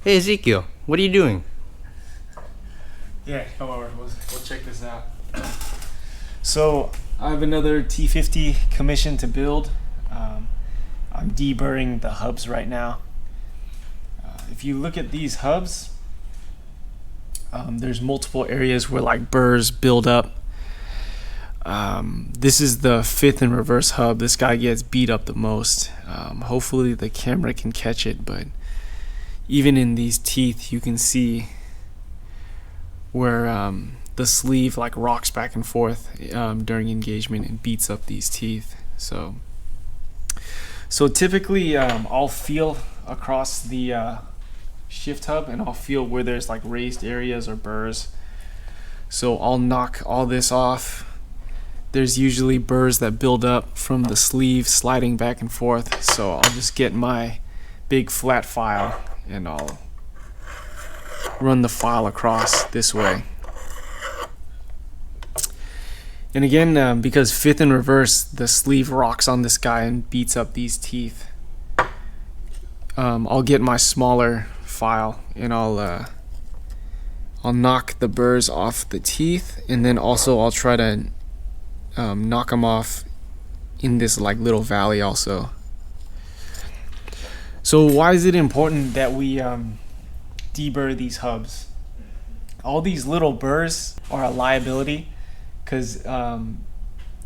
Hey Ezekiel, what are you doing? Yeah, come over. We'll check this out. So I have another T50 commission to build. I'm deburring the hubs right now. If you look at these hubs, there's multiple areas where like burrs build up. This is the fifth and reverse hub. This guy gets beat up the most. Hopefully the camera can catch it, but even in these teeth you can see where the sleeve like rocks back and forth during engagement and beats up these teeth. So typically I'll feel across the shift hub and I'll feel where there's like raised areas or burrs. So I'll knock all this off. There's usually burrs that build up from the sleeve sliding back and forth, so I'll just get my big flat file and I'll run the file across this way. And again, because fifth and reverse, the sleeve rocks on this guy and beats up these teeth, I'll get my smaller file and I'll knock the burrs off the teeth, and then also I'll try to knock them off in this like little valley also. So why is it important that we deburr these hubs? All these little burrs are a liability because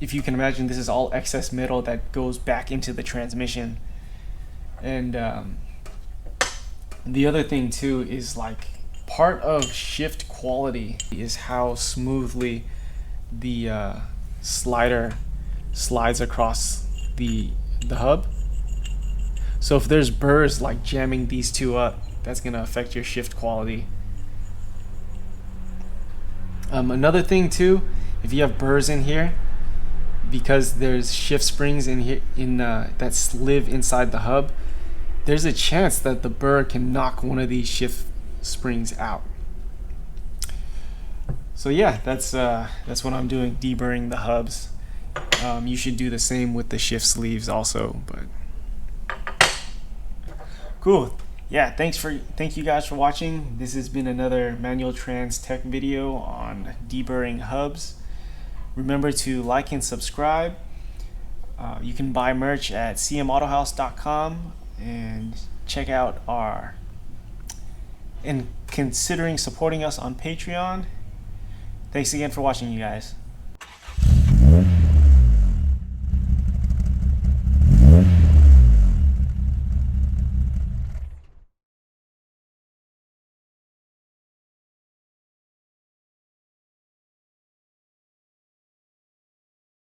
if you can imagine, this is all excess metal that goes back into the transmission. And the other thing too is like part of shift quality is how smoothly the slider slides across the hub. So if there's burrs like jamming these two up, that's going to affect your shift quality. Another thing too, if you have burrs in here, because there's shift springs in here that live inside the hub, there's a chance that the burr can knock one of these shift springs out. So yeah, that's what I'm doing, deburring the hubs. You should do the same with the shift sleeves also, but cool. Yeah, thank you guys for watching. This has been another Manual Trans Tech video on deburring hubs. Remember to like and subscribe. You can buy merch at cmautohaus.com and check out and considering supporting us on Patreon. Thanks again for watching, you guys.